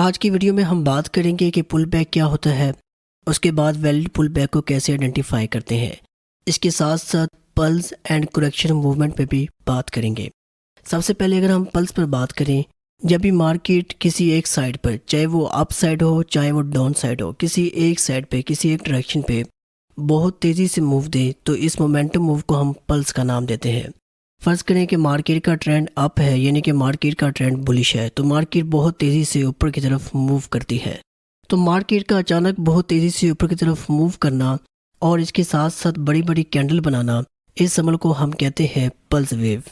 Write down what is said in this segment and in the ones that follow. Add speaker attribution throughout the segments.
Speaker 1: आज की वीडियो में हम बात करेंगे कि पुल बैक क्या होता है, उसके बाद वैलिड पुल बैक को कैसे आइडेंटिफाई करते हैं। इसके साथ साथ पल्स एंड करेक्शन मूवमेंट पे भी बात करेंगे। सबसे पहले अगर हम पल्स पर बात करें, जब भी मार्केट किसी एक साइड पर, चाहे वो अप साइड हो चाहे वो डाउन साइड हो, किसी एक साइड पे किसी एक डायरेक्शन पे बहुत तेज़ी से मूव दे तो इस मोमेंटम मूव को हम पल्स का नाम देते हैं। फ़र्ज़ करें कि मार्केट का ट्रेंड अप है, यानी कि मार्केट का ट्रेंड बुलिश है, तो मार्केट बहुत तेज़ी से ऊपर की तरफ मूव करती है। तो मार्केट का अचानक बहुत तेज़ी से ऊपर की तरफ मूव करना और इसके साथ साथ बड़ी बड़ी कैंडल बनाना, इस अमल को हम कहते हैं पल्स वेव।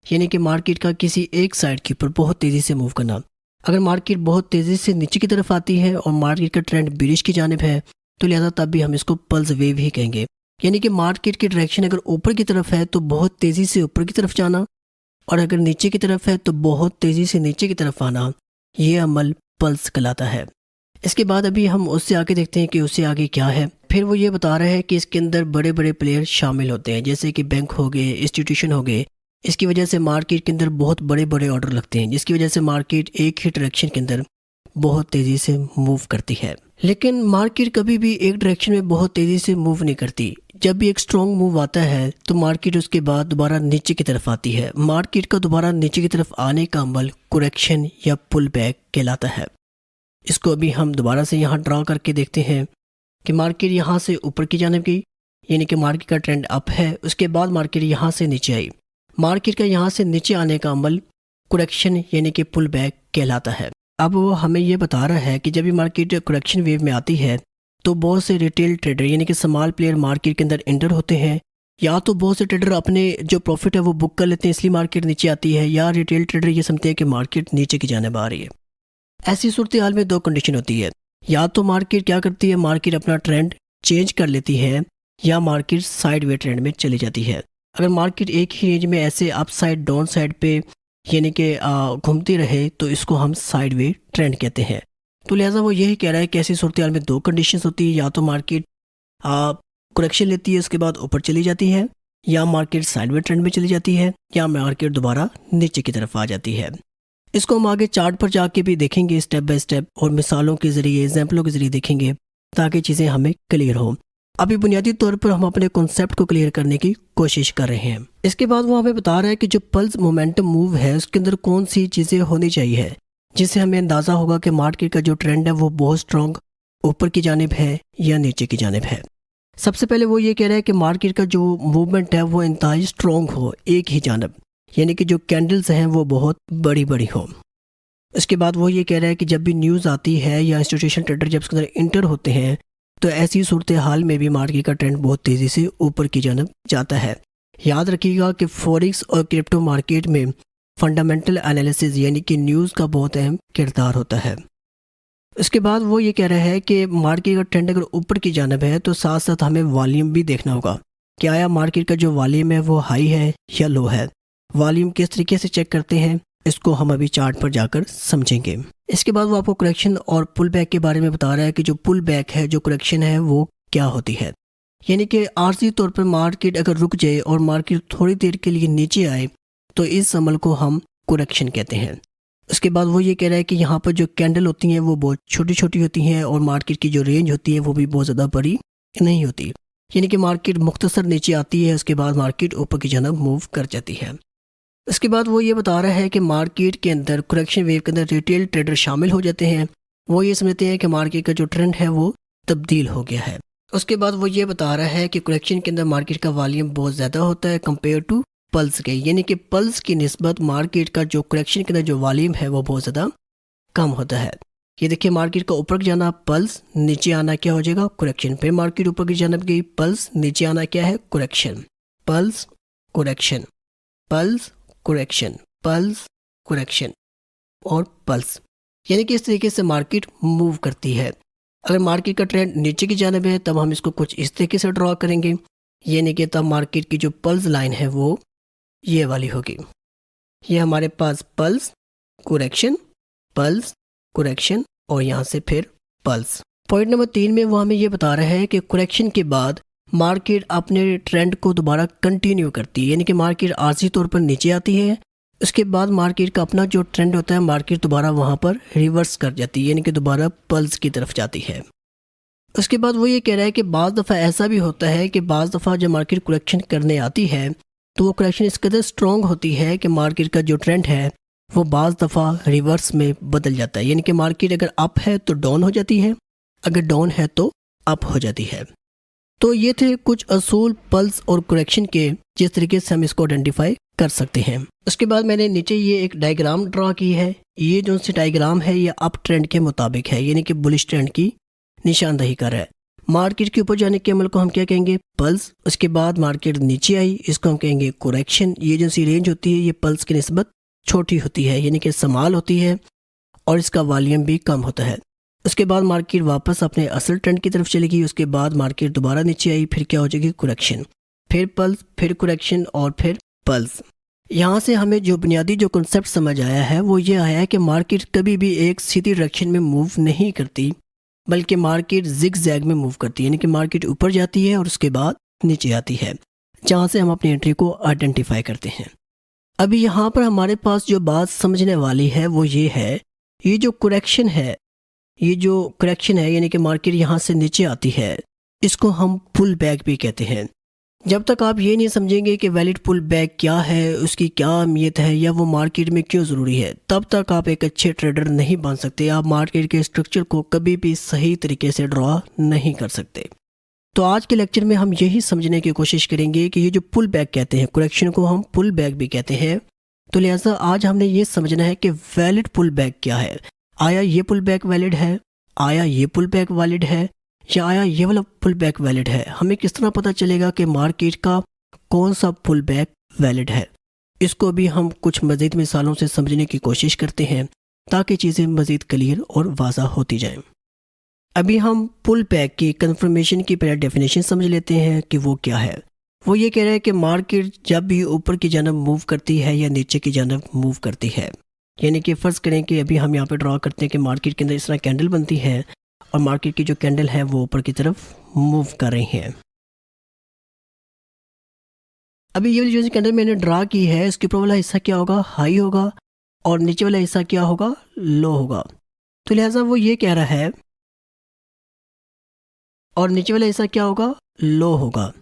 Speaker 1: यानी कि मार्केट का किसी एक साइड के ऊपर बहुत तेज़ी से मूव करना। अगर मार्केट बहुत तेज़ी से नीचे की तरफ आती है और मार्केट का ट्रेंड बिरिश की जानिब है, तो लिहाजा तब भी हम इसको पल्स वेव ही कहेंगे। यानी कि मार्केट की डायरेक्शन अगर ऊपर की तरफ है तो बहुत तेज़ी से ऊपर की तरफ जाना, और अगर नीचे की तरफ है तो बहुत तेज़ी से नीचे की तरफ आना, ये अमल पल्स कहलाता है। इसके बाद अभी हम उससे आगे देखते हैं कि उससे आगे क्या है। फिर वो ये बता रहा है कि इसके अंदर बड़े बड़े प्लेयर शामिल होते हैं, जैसे कि बैंक हो गए, इंस्टीट्यूशन हो गए। इसकी वजह से मार्केट के अंदर बहुत बड़े बड़े ऑर्डर लगते हैं, जिसकी वजह से मार्केट एक ही डायरेक्शन के अंदर बहुत तेज़ी से मूव करती है। लेकिन मार्केट कभी भी एक डायरेक्शन में बहुत तेज़ी से मूव नहीं करती। जब भी एक स्ट्रॉन्ग मूव आता है तो मार्केट उसके बाद दोबारा नीचे की तरफ आती है। मार्केट का दोबारा नीचे की तरफ आने का अमल करेक्शन या पुल बैक कहलाता है। इसको अभी हम दोबारा से यहाँ ड्रा करके देखते हैं कि मार्केट यहाँ से ऊपर की जानिब गई, यानी कि मार्केट का ट्रेंड अप है। उसके बाद मार्केट यहाँ से नीचे आई। मार्केट का यहाँ से नीचे आने का अमल करेक्शन यानी कि पुल बैक कहलाता है। अब वो हमें ये बता रहा है कि जब भी मार्केट करेक्शन वेव में आती है तो बहुत से रिटेल ट्रेडर यानी कि स्मॉल प्लेयर मार्केट के अंदर एंटर होते हैं, या तो बहुत से ट्रेडर अपने जो प्रॉफिट है वो बुक कर लेते हैं इसलिए मार्केट नीचे आती है, या रिटेल ट्रेडर ये समझते हैं कि मार्केट नीचे की जानिब आ रही है। ऐसी सूरत हाल में दो कंडीशन होती है, या तो मार्केट क्या करती है, मार्केट अपना ट्रेंड चेंज कर लेती है, या मार्केट साइड वे ट्रेंड में चली जाती है। अगर मार्केट एक ही रेंज में ऐसे अप साइड डाउन साइड पे यानी कि घूमती रहे तो इसको हम साइड वे ट्रेंड कहते हैं। तो लिहाजा वो यही कह रहा है कि ऐसी सूरत हाल में दो कंडीशंस होती है, या तो मार्केट करेक्शन लेती है उसके बाद ऊपर चली जाती है, या मार्केट साइड वे ट्रेंड में चली जाती है, या मार्केट दोबारा नीचे की तरफ आ जाती है। इसको हम आगे चार्ट पर जाके भी देखेंगे स्टेप बाय स्टेप, और मिसालों के ज़रिए, एग्जाम्पलों के ज़रिए देखेंगे ताकि चीज़ें हमें क्लियर हों। अभी बुनियादी तौर पर हम अपने कॉन्सेप्ट को क्लियर करने की कोशिश कर रहे हैं। इसके बाद वो हमें बता रहा है कि जो पल्स मोमेंटम मूव है उसके अंदर कौन सी चीज़ें होनी चाहिए जिससे हमें अंदाज़ा होगा कि मार्केट का जो ट्रेंड है वो बहुत स्ट्रॉन्ग ऊपर की जानिब है या नीचे की जानिब है। सबसे पहले वो ये कह रहा है कि मार्केट का जो मूवमेंट है वो इंतहाई स्ट्रॉन्ग हो एक ही जानिब, यानी कि जो कैंडल्स हैं वो बहुत बड़ी बड़ी हों। इसके बाद वो ये कह रहा है कि जब भी न्यूज़ आती है या इंस्टीट्यूशन ट्रेडर जब उसके अंदर इंटर होते हैं तो ऐसी सूरत हाल में भी मार्केट का ट्रेंड बहुत तेज़ी से ऊपर की जानिब जाता है। याद रखिएगा कि फॉरेक्स और क्रिप्टो मार्केट में फंडामेंटल एनालिसिस यानी कि न्यूज़ का बहुत अहम किरदार होता है। इसके बाद वो ये कह रहा है कि मार्केट का ट्रेंड अगर ऊपर की जानिब है तो साथ साथ हमें वॉल्यूम भी देखना होगा कि आया मार्केट का जो वॉल्यूम है वो हाई है या लो है। वॉल्यूम किस तरीके से चेक करते हैं इसको हम अभी चार्ट पर जाकर समझेंगे। इसके बाद वो आपको करेक्शन और पुल बैक के बारे में बता रहा है कि जो पुल बैक है, जो करेक्शन है वो क्या होती है। यानी कि आर्जी तौर पर मार्केट अगर रुक जाए और मार्केट थोड़ी देर के लिए नीचे आए तो इस अमल को हम करेक्शन कहते हैं। उसके बाद वो ये कह रहा है कि यहाँ पर जो कैंडल होती हैं वो बहुत छोटी छोटी होती हैं और मार्केट की जो रेंज होती है वो भी बहुत ज़्यादा बड़ी नहीं होती, यानी कि मार्केट मुख्तसर नीचे आती है, उसके बाद मार्केट ऊपर की जानिब मूव कर जाती है। उसके बाद वो ये बता रहा है कि मार्केट के अंदर करेक्शन वेव के अंदर रिटेल ट्रेडर शामिल हो जाते हैं। वो ये समझते हैं कि मार्केट का जो ट्रेंड है वो तब्दील हो गया है। उसके बाद वो ये बता रहा है कि करेक्शन के अंदर मार्केट का वॉल्यूम बहुत ज़्यादा होता है कंपेयर टू पल्स के, यानी कि पल्स की निस्बत मार्केट का जो करेक्शन के अंदर जो वॉल्यूम है वो बहुत ज़्यादा कम होता है। ये देखिए मार्केट का ऊपर जाना पल्स, नीचे आना क्या हो जाएगा करेक्शन। फिर मार्केट ऊपर की जानिब गई पल्स, नीचे आना क्या है correction. Pulse correction, pulse correction, pulse correction और पल्स, यानी कि इस तरीके से मार्केट मूव करती है। अगर मार्केट का ट्रेंड नीचे की जानिब है तब हम इसको कुछ इस तरीके से ड्रॉ करेंगे, यानी कि तब मार्केट की जो पल्स लाइन है वो ये वाली होगी। ये हमारे पास पल्स करेक्शन, पल्स करेक्शन और यहाँ से फिर पल्स। पॉइंट नंबर 3 में वो हमें ये बता रहा है कि करेक्शन के बाद मार्केट अपने ट्रेंड को दोबारा कंटिन्यू करती है, यानी कि मार्केट आर्जी तौर पर नीचे आती है, उसके बाद मार्केट का अपना जो ट्रेंड होता है, मार्केट दोबारा वहाँ पर रिवर्स कर जाती है, यानी कि दोबारा पल्स की तरफ जाती है। उसके बाद वो ये कह रहा है कि बाज़ दफ़ा ऐसा भी होता है कि बाज़ दफ़ा जब मार्केट करेक्शन करने आती है तो वो करेक्शन इस कदर स्ट्रॉन्ग होती है कि मार्केट का जो ट्रेंड है वो बाज़ दफ़ा रिवर्स में बदल जाता है, यानी कि मार्केट अगर अप है तो डाउन हो जाती है, अगर डाउन है तो अप हो जाती है। तो ये थे कुछ असूल पल्स और करेक्शन के, जिस तरीके से हम इसको आइडेंटिफाई कर सकते हैं। उसके बाद मैंने नीचे ये एक डायग्राम ड्रा की है। ये जो सी डायग्राम है ये अप ट्रेंड के मुताबिक है, यानी कि बुलिश ट्रेंड की निशानदही कर रहा है। मार्केट के ऊपर जाने के अमल को हम क्या कहेंगे? पल्स। उसके बाद मार्केट नीचे आई, इसको हम कहेंगे करेक्शन। ये जो सी रेंज होती है ये पल्स की निस्बत छोटी होती है, यानी कि समाल होती है और इसका वॉल्यूम भी कम होता है। उसके बाद मार्केट वापस अपने असल ट्रेंड की तरफ चलेगी। उसके बाद मार्केट दोबारा नीचे आई, फिर क्या हो जाएगी? करेक्शन, फिर पल्स, फिर करेक्शन और फिर पल्स। यहाँ से हमें जो बुनियादी जो कॉन्सेप्ट समझ आया है वो ये आया है कि मार्केट कभी भी एक सीधी डायरेक्शन में मूव नहीं करती, बल्कि मार्केट जिग जैग में मूव करती है, यानी कि मार्केट ऊपर जाती है और उसके बाद नीचे आती है, जहाँ से हम अपनी एंट्री को आइडेंटिफाई करते हैं। अभी यहाँ पर हमारे पास जो बात समझने वाली है वो ये है, ये जो करेक्शन है, ये जो करेक्शन है यानी कि मार्केट यहाँ से नीचे आती है, इसको हम पुल बैक भी कहते हैं। जब तक आप ये नहीं समझेंगे कि वैलिड पुल बैक क्या है, उसकी क्या अहमियत है या वो मार्केट में क्यों ज़रूरी है, तब तक आप एक अच्छे ट्रेडर नहीं बन सकते। आप मार्केट के स्ट्रक्चर को कभी भी सही तरीके से ड्रॉ नहीं कर सकते। तो आज के लेक्चर में हम यही समझने की कोशिश करेंगे कि ये जो पुल बैक कहते हैं, करेक्शन को हम पुल बैक भी कहते हैं। तो लिहाजा आज हमने ये समझना है कि वैलिड पुल बैक क्या है। आया ये पुल बैक वैलिड है, आया ये पुल बैक वैलिड है, या आया ये वाला पुल बैक वैलिड है। हमें किस तरह पता चलेगा कि मार्केट का कौन सा पुल बैक वैलिड है? इसको भी हम कुछ मज़ीद मिसालों से समझने की कोशिश करते हैं ताकि चीज़ें मज़ीद क्लियर और वाज़ा होती जाएं। अभी हम पुल बैक की कंफर्मेशन की पहले डेफिनेशन समझ लेते हैं कि वो क्या है। वो ये कह रहा है कि मार्केट जब भी ऊपर की जानब मूव करती है या नीचे की जानब मूव करती है, यानी कि फ़र्ज़ करें कि अभी हम यहाँ पे ड्रॉ करते हैं कि मार्केट के अंदर इस तरह कैंडल बनती है और मार्केट की जो कैंडल है वो ऊपर की तरफ मूव कर रही है। अभी ये वाली जो कैंडल मैंने ड्रा की है, इसके ऊपर वाला हिस्सा क्या होगा? हाई होगा, और नीचे वाला हिस्सा क्या होगा? लो होगा। तो लिहाजा वो ये कह रहा है, और नीचे वाला हिस्सा क्या होगा? लो होगा।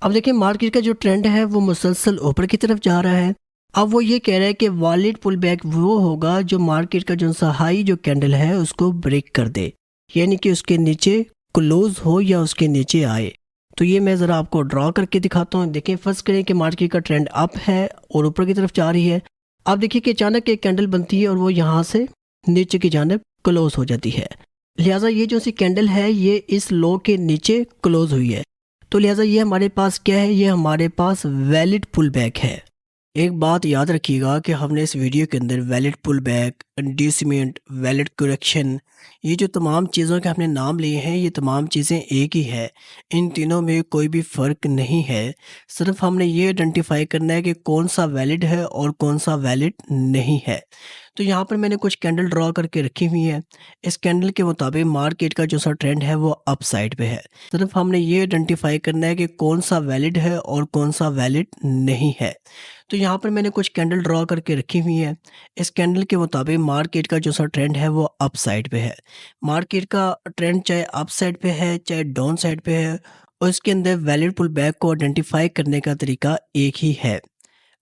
Speaker 1: अब देखिए मार्केट का जो ट्रेंड है वो मुसलसल ऊपर की तरफ जा रहा है। अब वो ये कह रहा है कि वॉलिड पुल बैक वो होगा जो मार्केट का जो सा हाई जो कैंडल है उसको ब्रेक कर दे, यानी कि उसके नीचे क्लोज हो या उसके नीचे आए। तो ये मैं ज़रा आपको ड्रॉ करके दिखाता हूँ। देखिए फर्स्ट करें कि मार्केट का ट्रेंड अप है और ऊपर की तरफ जा रही है। अब देखिए कि अचानक एक कैंडल बनती है और वो यहाँ से नीचे की जानब क्लोज हो जाती है। लिहाजा ये जो सी कैंडल है ये इस लो के नीचे क्लोज हुई है। तो लिहाजा ये हमारे पास क्या है? ये हमारे पास वैलिड पुल बैक है। एक बात याद रखिएगा कि हमने इस वीडियो के अंदर valid pull back, inducement, valid correction, ये जो तमाम चीज़ों के हमने नाम लिए हैं ये तमाम चीज़ें एक ही है। इन तीनों में कोई भी फ़र्क नहीं है। सिर्फ हमने ये आइडेंटिफाई करना है कि कौन सा वैलिड है और कौन सा वैलिड नहीं है। तो यहाँ पर मैंने कुछ कैंडल ड्रॉ करके रखी हुई है। इस कैंडल के मुताबिक मार्केट का जो सा ट्रेंड है वो अप साइड पे है। सिर्फ हमने ये आइडेंटिफाई करना है कि कौन सा वैलिड है और कौन सा वैलिड नहीं है। तो यहाँ पर मैंने कुछ कैंडल ड्रॉ करके रखी हुई है। इस कैंडल के मुताबिक मार्केट का जो सा ट्रेंड है वो अप साइड पे है। मार्केट का ट्रेंड चाहे अप साइड पे है चाहे डाउन साइड पे है, और इसके अंदर वैलिड पुल बैक को आइडेंटिफाई करने का तरीका एक ही है।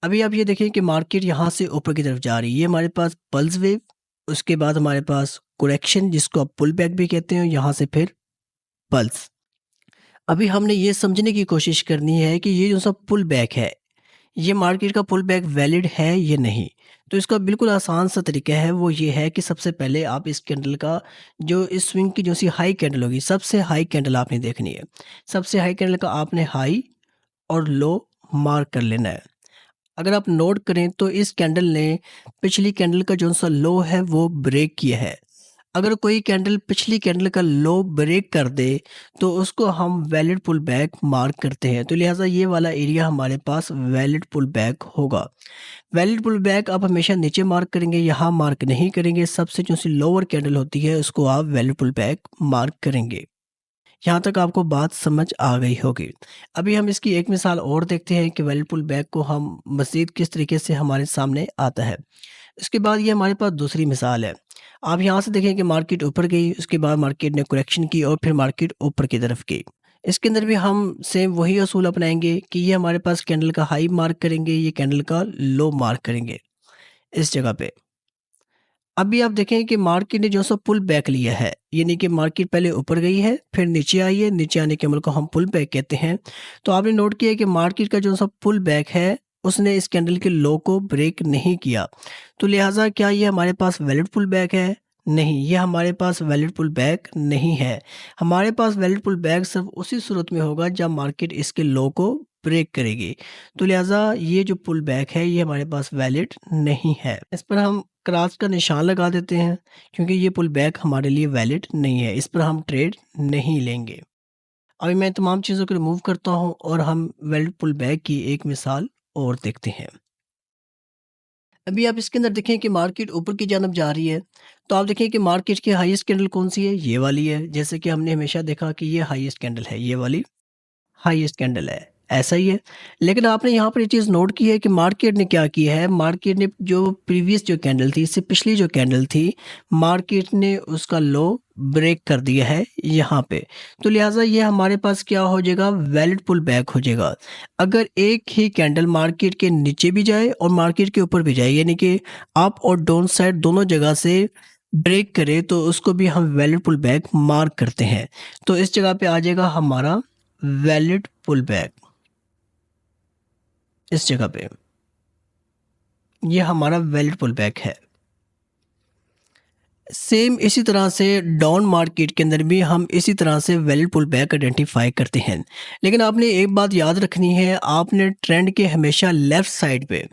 Speaker 1: अभी आप ये देखें कि मार्केट यहाँ से ऊपर की तरफ जा रही है, ये हमारे पास पल्स वेव, उसके बाद हमारे पास करेक्शन जिसको आप पुल बैक भी कहते हैं, यहाँ से फिर पल्स। अभी हमने ये समझने की कोशिश करनी है कि ये जो सा पुल बैक है ये मार्केट का पुल बैक वैलिड है या नहीं। तो इसका बिल्कुल आसान सा तरीका है, वो ये है कि सबसे पहले आप इस कैंडल का जो इस स्विंग की जो सी हाई कैंडल होगी, सबसे हाई कैंडल आपने देखनी है। सबसे हाई कैंडल का आपने हाई और लो मार्क कर लेना है। अगर आप नोट करें तो इस कैंडल ने पिछली कैंडल का जो सा लो है वो ब्रेक किया है। अगर कोई कैंडल पिछली कैंडल का लो ब्रेक कर दे तो उसको हम वैलिड पुल बैक मार्क करते हैं। तो लिहाजा ये वाला एरिया हमारे पास वैलिड पुल बैक होगा। वैलिड पुल बैक आप हमेशा नीचे मार्क करेंगे, यहाँ मार्क नहीं करेंगे। सबसे जो सी लोअर कैंडल होती है उसको आप वैलिड पुल बैक मार्क करेंगे। यहाँ तक आपको बात समझ आ गई होगी। अभी हम इसकी एक मिसाल और देखते हैं कि वैलिड पुल बैक को हम मज़ीद किस तरीके से हमारे सामने आता है। इसके बाद ये हमारे पास दूसरी मिसाल है। आप यहाँ से देखें कि मार्केट ऊपर गई, उसके बाद मार्केट ने करेक्शन की और फिर मार्केट ऊपर की तरफ गई। इसके अंदर भी हम सेम वही असूल अपनाएंगे कि ये हमारे पास कैंडल का हाई मार्क करेंगे, ये कैंडल का लो मार्क करेंगे इस जगह पे। अभी आप देखें कि मार्केट ने जो सा पुल बैक लिया है, यानी कि मार्केट पहले ऊपर गई है, फिर नीचे आई है, नीचे आने के अमल को हम पुल बैक कहते हैं। तो आपने नोट किया कि मार्केट का जो सा पुल बैक है, उसने इस कैंडल के लो को ब्रेक नहीं किया। तो लिहाजा क्या ये हमारे पास वैलिड पुल बैक है? नहीं, ये हमारे पास वैलिड पुल बैक नहीं है। हमारे पास वैलिड पुल बैक सिर्फ उसी सूरत में होगा जब मार्केट इसके लो को ब्रेक करेगी। तो लिहाजा ये जो पुल बैक है, ये हमारे पास वैलिड नहीं है। इस पर हम क्रॉस का निशान लगा देते हैं, क्योंकि ये पुल बैक हमारे लिए वैलिड नहीं है, इस पर हम ट्रेड नहीं लेंगे। अभी मैं तमाम चीज़ों को रिमूव करता हूँ और हम वैलिड पुल बैक की एक मिसाल और देखते हैं। अभी आप इसके अंदर देखें कि मार्केट ऊपर की जानब जा रही है, तो आप देखें कि मार्केट की हाईएस्ट कैंडल कौन सी है? ये वाली है। जैसे कि हमने हमेशा देखा कि ये हाईएस्ट कैंडल है, ये वाली हाईएस्ट कैंडल है, ऐसा ही है। लेकिन आपने यहाँ पर ये चीज़ नोट की है कि मार्केट ने क्या किया है, मार्केट ने जो प्रीवियस जो कैंडल थी, इससे पिछली जो कैंडल थी, मार्केट ने उसका लो ब्रेक कर दिया है यहाँ पे। तो लिहाजा ये हमारे पास क्या हो जाएगा? वैलिड पुल बैक हो जाएगा। अगर एक ही कैंडल मार्केट के नीचे भी जाए और मार्केट के ऊपर भी जाए, यानी कि अप और डाउन साइड दोनों जगह से ब्रेक करे, तो उसको भी हम वैलिड पुल बैक मार्क करते हैं। तो इस जगह पे आ जाएगा हमारा वैलिड पुल बैक, इस जगह पे ये हमारा वैलिड पुल बैक है। सेम इसी तरह से डाउन मार्केट के अंदर भी हम इसी तरह से वैलिड पुल बैक आइडेंटिफाई करते हैं। लेकिन आपने एक बात याद रखनी है, आपने ट्रेंड के हमेशा लेफ़्ट साइड पे,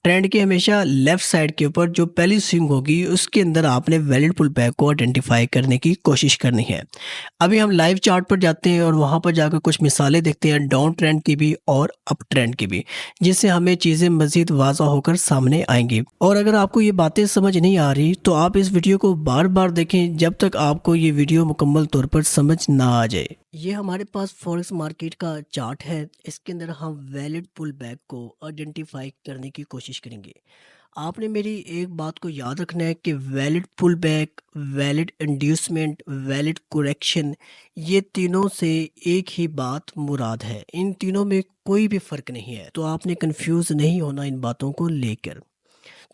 Speaker 1: ट्रेंड के हमेशा लेफ़्ट साइड के ऊपर जो पहली स्विंग होगी, उसके अंदर आपने वैलिड पुल बैक को आइडेंटिफाई करने की कोशिश करनी है। अभी हम लाइव चार्ट पर जाते हैं और वहाँ पर जाकर कुछ मिसालें देखते हैं डाउन ट्रेंड की भी और अप ट्रेंड की भी, जिससे हमें चीज़ें मज़ीद वाज़ा होकर सामने आएंगी। और अगर आपको ये बातें समझ नहीं आ रही, तो आप इस वीडियो को बार बार देखें जब तक आपको ये वीडियो मुकम्मल तौर पर समझ ना आ जाए। ये हमारे पास फॉरेक्स मार्केट का चार्ट है। इसके अंदर हम वैलिड पुल बैक को आइडेंटिफाई करने की कोशिश करेंगे। आपने मेरी एक बात को याद रखना है कि valid pull back, valid inducement, valid correction, ये तीनों से एक ही बात मुराद है। इन तीनों में कोई भी फ़र्क नहीं है, तो आपने कंफ्यूज नहीं होना इन बातों को लेकर।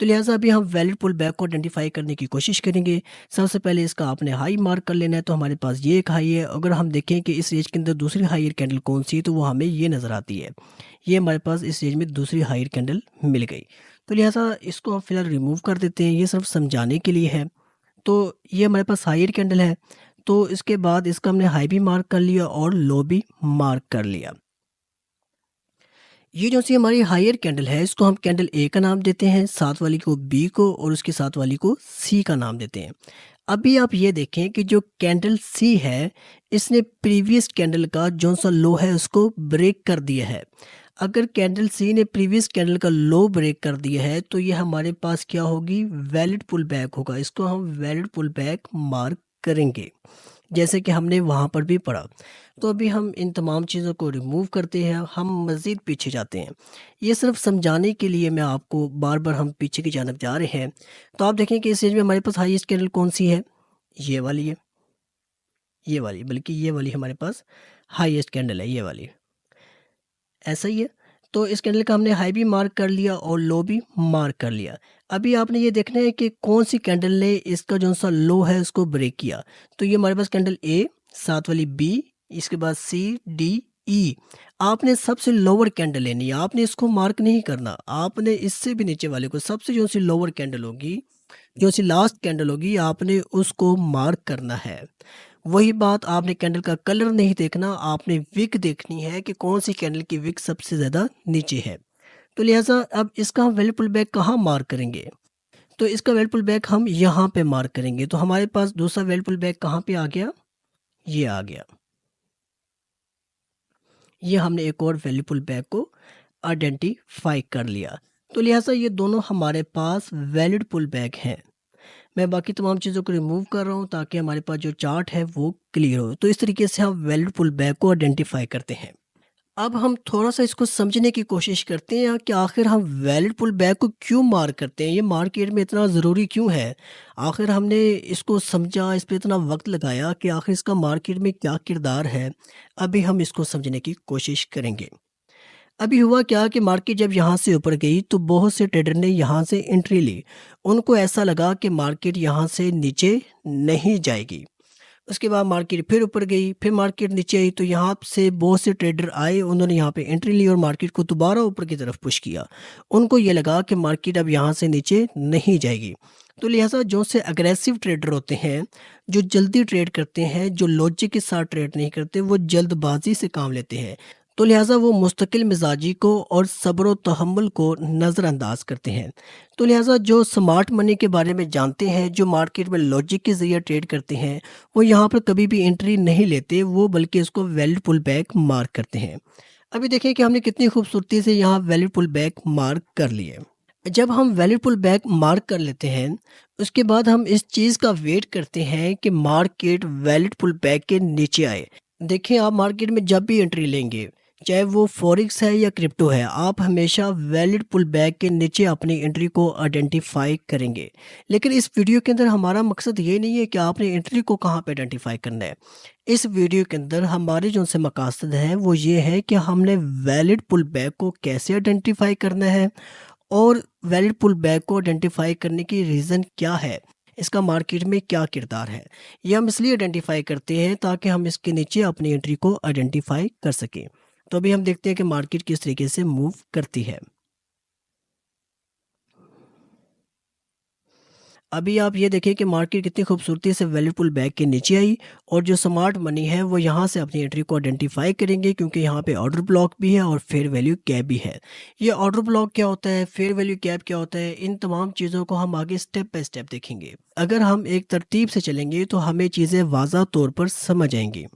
Speaker 1: तो लिहाजा अभी हम वैलिड पुल बैक को आइडेंटिफाई करने की कोशिश करेंगे। सबसे पहले इसका आपने हाई मार्क कर लेना है। तो हमारे पास ये एक हाई है। अगर हम देखें कि इस रेंज के अंदर दूसरी हायर कैंडल कौन सी है, तो वो हमें ये नज़र आती है। ये हमारे पास इस रेंज में दूसरी हायर कैंडल मिल गई। तो लिहाजा इसको हम फिलहाल रिमूव कर देते हैं, ये सिर्फ समझाने के लिए है। तो ये हमारे पास हायर कैंडल है। तो इसके बाद इसका हमने हाई भी मार्क कर लिया और लो भी मार्क कर लिया। ये जो सी हमारी हायर कैंडल है, इसको हम कैंडल ए का नाम देते हैं, साथ वाली को बी को और उसके साथ वाली को सी का नाम देते हैं। अभी आप ये देखें कि जो कैंडल सी है, इसने प्रीवियस कैंडल का जो सा लो है उसको ब्रेक कर दिया है। अगर कैंडल सी ने प्रीवियस कैंडल का लो ब्रेक कर दिया है, तो ये हमारे पास क्या होगी? वैलिड पुल बैक होगा। इसको हम वैलिड पुल बैक मार्क करेंगे, जैसे कि हमने वहाँ पर भी पढ़ा। तो अभी हम इन तमाम चीज़ों को रिमूव करते हैं, हम मज़ीद पीछे जाते हैं। ये सिर्फ समझाने के लिए मैं आपको बार बार हम पीछे की जानब जा रहे हैं। तो आप देखें कि इस रेंज में हमारे पास हाईएस्ट कैंडल कौन सी है? ये वाली है, ये वाली, बल्कि ये वाली हमारे पास हाईएस्ट कैंडल है, ये वाली, ऐसा ही है। तो इस कैंडल का हमने हाई भी मार्क कर लिया और लो भी मार्क कर लिया। अभी आपने ये देखना है कि कौन सी कैंडल ने इसका जो सा लो है उसको ब्रेक किया। तो ये हमारे पास कैंडल ए, साथ वाली बी, इसके बाद सी, डी, ई। आपने सबसे लोअर कैंडल लेनी है, आपने इसको मार्क नहीं करना। आपने इससे भी नीचे वाले को, सबसे जो सी लोअर कैंडल होगी, जो सी लास्ट कैंडल होगी, आपने उसको मार्क करना है। वही बात, आपने कैंडल का कलर नहीं देखना, आपने विक देखनी है कि कौन सी कैंडल की विक सबसे ज़्यादा नीचे है। तो लिहाजा अब इसका हम वैलिड पुल बैक कहाँ मार्क करेंगे? तो इसका वैलिड पुल बैक हम यहाँ पे मार्क करेंगे। तो हमारे पास दूसरा वैलिड पुल बैक कहाँ पे आ गया? ये आ गया। ये हमने एक और वैलिड पुल बैक को आइडेंटिफाई कर लिया। तो लिहाजा ये दोनों हमारे पास वैलिड पुल बैक हैं। मैं बाकी तमाम चीज़ों को रिमूव कर रहा हूँ ताकि हमारे पास जो चार्ट है वो क्लियर हो। तो इस तरीके से हम वैलिड पुल बैक को आइडेंटिफाई करते हैं। अब हम थोड़ा-सा इसको समझने की कोशिश करते हैं कि आखिर हम वैलिड पुल बैक को क्यों मार्क करते हैं? ये मार्केट में इतना ज़रूरी क्यों है? आखिर हमने इसको समझा, इस पे इतना वक़्त लगाया कि आखिर इसका मार्केट में क्या किरदार है? अभी हम इसको समझने की कोशिश करेंगे। अभी हुआ क्या कि मार्केट जब यहाँ से ऊपर गई तो बहुत से ट्रेडर ने यहाँ से एंट्री ली। उनको ऐसा लगा कि मार्केट यहाँ से नीचे नहीं जाएगी। उसके बाद मार्केट फिर ऊपर गई, फिर मार्केट नीचे आई तो यहाँ से बहुत से ट्रेडर आए, उन्होंने यहाँ पे एंट्री ली और मार्केट को दोबारा ऊपर की तरफ पुश किया। उनको ये लगा कि मार्केट अब यहाँ से नीचे नहीं जाएगी। तो लिहाजा जो से अग्रेसिव ट्रेडर होते हैं, जो जल्दी ट्रेड करते हैं, जो लॉजिक के साथ ट्रेड नहीं करते, वो जल्दबाजी से काम लेते हैं। तो लिहाजा वो मुस्तकिल मिजाजी को और सब्र व तहम्मुल को नज़रअंदाज करते हैं। तो लिहाजा जो स्मार्ट मनी के बारे में जानते हैं, जो मार्केट में लॉजिक के ज़रिए ट्रेड करते हैं, वो यहाँ पर कभी भी एंट्री नहीं लेते, वो बल्कि इसको वैलिड पुल बैक मार्क करते हैं। अभी देखिए कि हमने कितनी खूबसूरती से यहाँ वैलिड पुल बैक मार्क कर लिए। जब हम वैलिड पुल बैक मार्क कर लेते हैं, उसके बाद हम इस चीज़ का वेट करते हैं कि मार्केट वैलिड पुल बैक के नीचे आए। देखिए, आप मार्केट में जब भी एंट्री लेंगे, चाहे वो फॉरेक्स है या क्रिप्टो है, आप हमेशा वैलिड पुल बैक के नीचे अपनी एंट्री को आइडेंटिफाई करेंगे। लेकिन इस वीडियो के अंदर हमारा मकसद ये नहीं है कि आपने एंट्री को कहाँ पे आइडेंटिफाई करना है। इस वीडियो के अंदर हमारे जो से मकासद हैं वो ये है कि हमने वैलिड पुल बैक को कैसे आइडेंटिफाई करना है और वैलिड पुल बैक को आइडेंटिफाई करने की रीज़न क्या है, इसका मार्केट में क्या किरदार है। ये हम इसलिए आइडेंटिफाई करते हैं ताकि हम इसके नीचे अपनी एंट्री को आइडेंटिफाई कर सकें। तो अभी हम देखते हैं कि मार्केट किस तरीके से मूव करती है। अभी आप ये देखें कि मार्केट कितनी खूबसूरती से वैलिड पुल बैक के नीचे आई और जो स्मार्ट मनी है वो यहाँ से अपनी एंट्री को आइडेंटिफाई करेंगे, क्योंकि यहाँ पे ऑर्डर ब्लॉक भी है और फेयर वैल्यू कैप भी है। ये ऑर्डर ब्लॉक क्या होता है, फेयर वैल्यू कैप क्या होता है, इन तमाम चीज़ों को हम आगे स्टेप बाय स्टेप देखेंगे। अगर हम एक तरतीब से चलेंगे तो हमें चीज़ें वाज़ा तौर पर समझ आएंगी।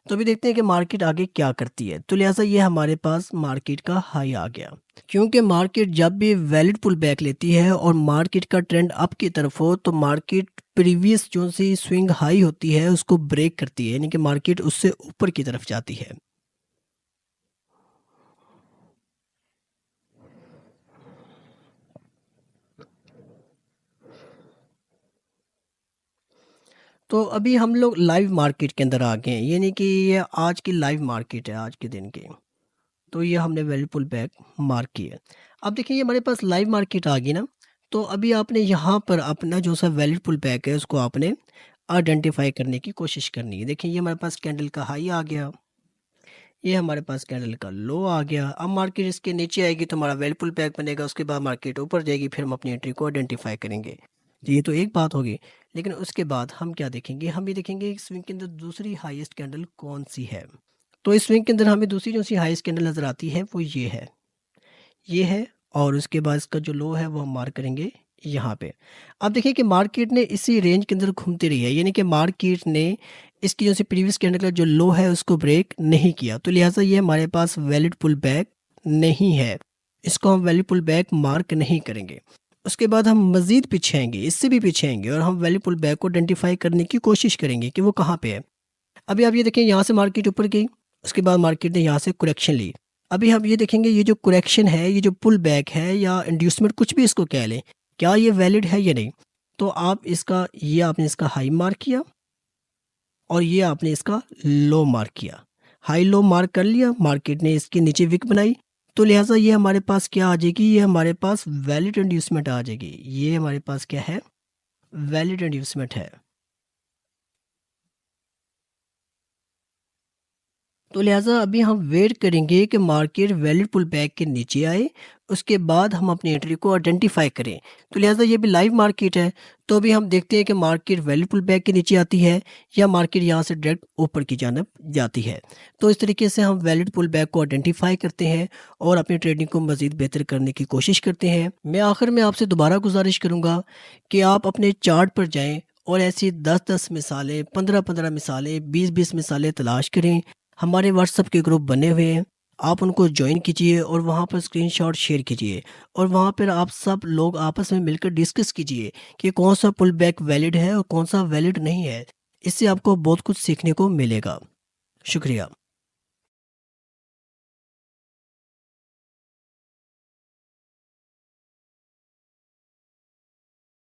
Speaker 1: तो अभी देखते हैं कि मार्केट आगे क्या करती है। तो लिहाजा ये हमारे पास मार्केट का हाई आ गया, क्योंकि मार्केट जब भी वैलिड पुल बैक लेती है और मार्केट का ट्रेंड अप की तरफ हो तो मार्केट प्रीवियस जो सी स्विंग हाई होती है उसको ब्रेक करती है, यानी कि मार्केट उससे ऊपर की तरफ जाती है। तो अभी हम लोग लाइव मार्केट के अंदर आ गए हैं, यानी कि ये आज की लाइव मार्केट है, आज के दिन की। तो ये हमने वैल्यू पुल बैक मार्क किया। अब देखिए ये हमारे पास लाइव मार्केट आ गई ना। तो अभी आपने यहाँ पर अपना जो सा वैलिड पुल बैक है उसको आपने आइडेंटिफाई करने की कोशिश करनी है। देखिए ये हमारे पास कैंडल का हाई आ गया, ये हमारे पास कैंडल का लो आ गया। अब मार्केट इसके नीचे आएगी तो हमारा वैलिड पुल बैक बनेगा, उसके बाद मार्केट ऊपर जाएगी, फिर हम अपनी एंट्री को आइडेंटिफाई करेंगे। तो ये तो एक बात होगी, लेकिन उसके बाद हम क्या देखेंगे, हम ये देखेंगे कि स्विंग के अंदर दूसरी हाईएस्ट कैंडल कौन सी है। तो इस स्विंग के अंदर हमें दूसरी जो सी हाईएस्ट कैंडल नज़र आती है वो ये है और उसके बाद इसका जो लो है वो हम मार्क करेंगे यहाँ पे। अब देखिए कि मार्केट ने इसी रेंज के अंदर घूमती रही है, यानी कि मार्केट ने इसकी जो सी प्रीवियस कैंडल का जो लो है उसको ब्रेक नहीं किया। तो लिहाजा ये हमारे पास वैलिड पुल बैक नहीं है, इसको हम वैलिड पुल बैक मार्क नहीं करेंगे। उसके बाद हम मज़ीद पीछे आएंगे, इससे भी पीछे आएंगे और हम वैलिड पुल बैक को आइडेंटिफाई करने की कोशिश करेंगे कि वो कहाँ पे है। अभी आप ये देखें यहाँ से मार्केट ऊपर गई, उसके बाद मार्केट ने यहाँ से करेक्शन ली। अभी हम ये देखेंगे ये जो करेक्शन है, ये जो पुल बैक है या इंड्यूसमेंट, कुछ भी इसको कह लें, क्या ये वैलिड है या नहीं। तो आप इसका ये आपने इसका हाई मार्क किया और ये आपने इसका लो मार्क किया। हाई लो मार्क कर लिया, मार्केट ने इसके नीचे विक बनाई, तो लिहाजा ये हमारे पास क्या आ जाएगी, ये हमारे पास वैलिड इंड्यूसमेंट आ जाएगी। ये हमारे पास क्या है, वैलिड इंड्यूसमेंट है। तो लिहाजा अभी हम वेट करेंगे कि मार्केट वैलिड पुल बैक के नीचे आए, उसके बाद हम अपनी एंट्री को आइडेंटिफाई करें। तो लिहाजा ये भी लाइव मार्केट है। तो अभी हम देखते हैं कि मार्केट वैलिड पुल बैक के नीचे आती है या मार्केट यहाँ से डायरेक्ट ऊपर की जानब जाती है। तो इस तरीके से हम वैलिड पुल बैक को आइडेंटिफाई करते हैं और अपनी ट्रेडिंग को मज़ीद बेहतर करने की कोशिश करते हैं। मैं आखिर में आपसे दोबारा गुजारिश करूँगा कि आप अपने चार्ट पर जाएँ और ऐसी 10-10 मिसालें, 15-15 मिसालें, 20-20 मिसालें तलाश करें। हमारे व्हाट्सएप के ग्रुप बने हुए हैं, आप उनको ज्वाइन कीजिए और वहाँ पर स्क्रीनशॉट शेयर कीजिए और वहाँ पर आप सब लोग आपस में मिलकर डिस्कस कीजिए कि कौन सा पुल बैक वैलिड है और कौन सा वैलिड नहीं है। इससे आपको बहुत कुछ सीखने को मिलेगा। शुक्रिया।